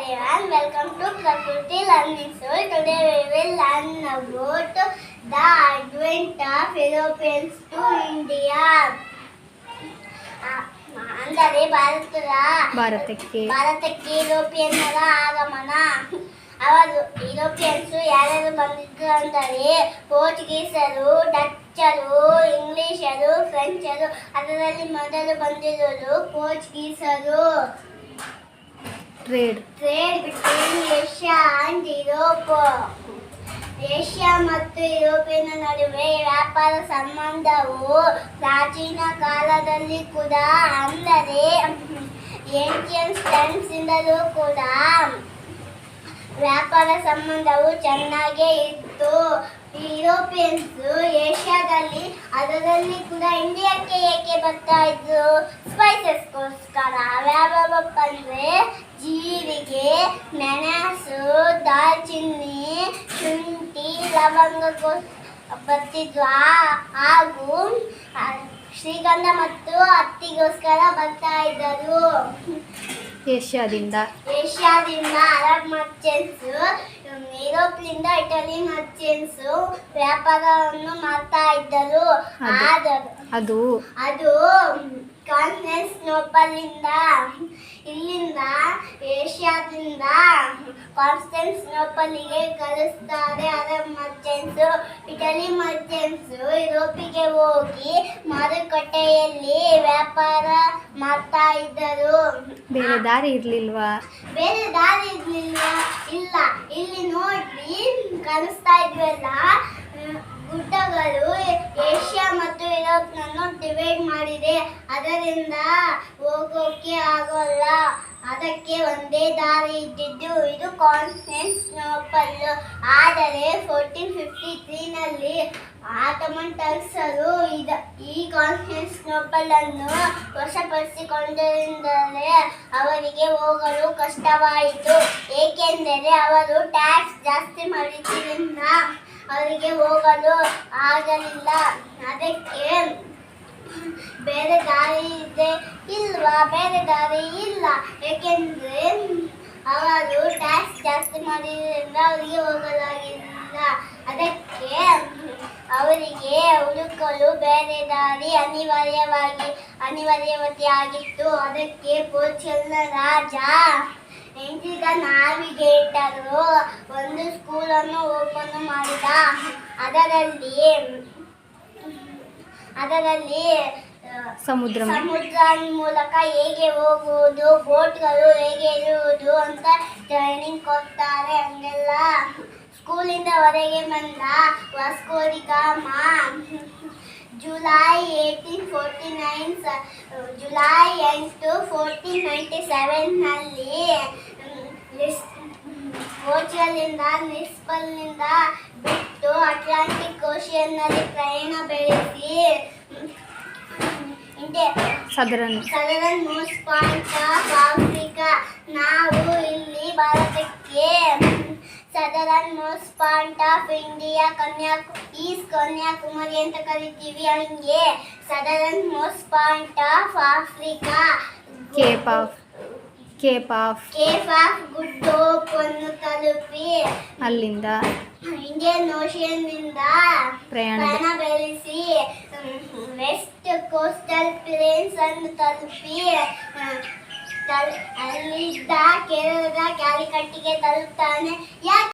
everyone, welcome to Prakriti Learning School. Today we will learn about the advent of Europeans to India. ಅಂದರೆ ಭಾರತಕ್ಕೆ ಯುರೋಪಿಯನ್ನರ ಆಗಮನ. ಅವರು Europeans ಯಾರ್ಯಾರು ಬಂದಿದ್ರು ಅಂದರೆ ಪೋರ್ಚುಗೀಸರು, ಡಚ್ಚರು, ಇಂಗ್ಲಿಷರು, ಫ್ರೆಂಚರು. ಅದರಲ್ಲಿ ಮೊದಲು ಬಂದಿರೋದು ಪೋರ್ಚುಗೀಸರು. Trade between Asia and Europe. Asia ಮತ್ತು ಯುರೋಪಿನ ನಡುವೆ ವ್ಯಾಪಾರ ಸಂಬಂಧವು ಪ್ರಾಚೀನ ಕಾಲದಲ್ಲಿ ಕೂಡ, ಅಂದರೆ ಏನ್ಷಿಯಂಟ್ ಟೈಮ್ಸ್ ಇಂದಲೂ ಕೂಡ ವ್ಯಾಪಾರ ಸಂಬಂಧವು ಚೆನ್ನಾಗೇ ಇತ್ತು. ಯುರೋಪಿಯನ್ಸ್ ಏಷ್ಯಾದಲ್ಲಿ, ಅದರಲ್ಲಿ ಕೂಡ ಇಂಡಿಯಾಕ್ಕೆ ಏಕೆ ಬರ್ತಾ ಇದ್ರು? ಸ್ಪೈಸಸ್ಗೋಸ್ಕರ. ಯಾವ್ಯಾವಪ್ಪ ಅಂದರೆ ಜೀರಿಗೆ, ಮೆಣಸು, ದಾಲ್ಚಿನ್ನಿ, ಶುಂಠಿ, ಲವಂಗಕ್ಕೂ ಬರ್ತಿದ್ವು. ಹಾಗೂ ಶ್ರೀಗಂಧ ಮತ್ತು ಹತ್ತಿಗೋಸ್ಕರ ಬರ್ತಾ ಇದ್ದರು. ಏಷ್ಯಾದಿಂದ ಅರಬ್ ಮರ್ಚೆಂಟ್ಸ್, ಯುರೋಪ್ನಿಂದ ಇಟಲಿ ಮರ್ಚೆಂಟ್ಸ್ ವ್ಯಾಪಾರವನ್ನು ಮಾಡ್ತಾ ಇದ್ದರು. ಅದು ಕಾನ್ಸ್ಟೆನ್ಟಿನೋಪಲ್ನಿಂದ, ಇಲ್ಲಿಂದ ಏಷ್ಯಾದಿಂದ ಕಾನ್ಸ್ಟೆನ್ಟಿನೋಪಲ್ಗೆ ಕಳಿಸ್ತಾರೆ ಅರಬ್ ಮರ್ಚೆಂಟ್ಸ್. ಇಟಲಿ ಮರ್ಚೆಂಟ್ಸ್ ಯುರೋಪಿಗೆ ಹೋಗಿ ಮಾರುಕಟ್ಟೆಯಲ್ಲಿ ವ್ಯಾಪಾರ ಮಾಡ್ತಾ ಇದ್ದರು. ಬೇರೆ ದಾರಿ ಇರ್ಲಿಲ್ವಾ? ಇಲ್ಲ. ಇಲ್ಲಿ ನೋಡ್ರಿ, ಕಾಣಿಸ್ತಾ ಇದ್ವಲ್ಲ ಗುಡ್ಡಗಳು ಏಷ್ಯಾ ಮತ್ತು ಯುರೋಪ್ನನ್ನು ಡಿವೈಡ್ ಮಾಡಿದೆ. ಅದರಿಂದ ಹೋಗೋಕೆ ಆಗೋಲ್ಲ. ಅದಕ್ಕೆ ಒಂದೇ ದಾರಿ ಇದ್ದಿದ್ದು. ಇದು ಕಾನ್ಸ್ಟೆನ್ಟಿನೋಪಲ್. ಆದರೆ 1453ನಲ್ಲಿ ಆಟಮನ್ ಟರ್ಕ್ಸರು ಈ ಕಾನ್ಸ್ಟೆನ್ಟಿನೋಪಲ್ ಅನ್ನು ವಶಪಡಿಸಿಕೊಂಡರಿಂದಲೇ ಅವರಿಗೆ ಹೋಗಲು ಕಷ್ಟವಾಯಿತು. ಏಕೆಂದರೆ ಅವರು ಟ್ಯಾಕ್ಸ್ ಜಾಸ್ತಿ ಮಾಡಿದ್ದರಿಂದ ಅವರಿಗೆ ಹೋಗಲು ಆಗಲಿಲ್ಲ. ಅದಕ್ಕೆ ಬೇರೆ ದಾರಿ ಇಲ್ಲ. ಏಕೆಂದರೆ ಅವರು ಟ್ಯಾಕ್ಸ್ ಜಾಸ್ತಿ ಮಾಡಿದ್ರಿಂದ ಅವರಿಗೆ ಹೋಗಲಾಗಿಲ್ಲ. ಅದಕ್ಕೆ ಅವರಿಗೆ ಹುಡುಕಲು ಬೇರೆ ದಾರಿ ಅನಿವಾರ್ಯವಾಗಿತ್ತು. ಅದಕ್ಕೆ ಪೋರ್ಚುಗಲ್ನ ರಾಜ ಎಂಟ್ರಿಗ ನಾವಿಗೇಟರು ಒಂದು ಸ್ಕೂಲನ್ನು ಓಪನ್ ಮಾಡಿದ. ಅದರಲ್ಲಿ ಸಮುದ್ರ ಮೂಲಕ ಹೇಗೆ ಹೋಗುವುದು, ಬೋಟ್ಗಳು ಹೇಗೆ ಇರುವುದು ಅಂತ ಟ್ರೈನಿಂಗ್ ಕೊಡ್ತಾರೆ. ಹಂಗೆಲ್ಲ ಸ್ಕೂಲಿಂದ ಹೊರಗೆ ಬಂದ ವಾಸ್ಕೋ ಡಿ ಗಾಮ ಜುಲೈ 1497ನಲ್ಲಿ ಪೋರ್ಚುಗಲ್ನಿಂದ ಲಿಸ್ಬನ್ನಿಂದ ಬಿಟ್ಟು ಅಟ್ಲಾಂಟಿಕ್ ಓಷನ್ನಲ್ಲಿ ಪ್ರಯಾಣ ಬೆಳೆಸಿ southern most point of Africa. ನಾವು ಇಲ್ಲಿ ಭಾರತಕ್ಕೆ southern most point of India, Kanyakumari ಅಂತ ಕರಿತೀವಿ. ಹಂಗೆ southern most point of Africa, Cape of good hope ಅನ್ನು ತಲುಪಿ ಅಲ್ಲಿಂದ ಇಂಡಿಯನ್ ಓಷನ್ನಿಂದ ಪ್ರಯಾಣ ಬೆಳೆಸಿ ವೆಸ್ಟ್ ಕೋಸ್ಟಲ್ ಪ್ಲೇನ್ಸ್ ಅನ್ನು ತಲುಪಿ ಅಲ್ಲಿದ್ದ ಕೇರಳದ ಕ್ಯಾಲಿಕಟ್ಟಿಗೆ ತಲುಪ್ತಾನೆ.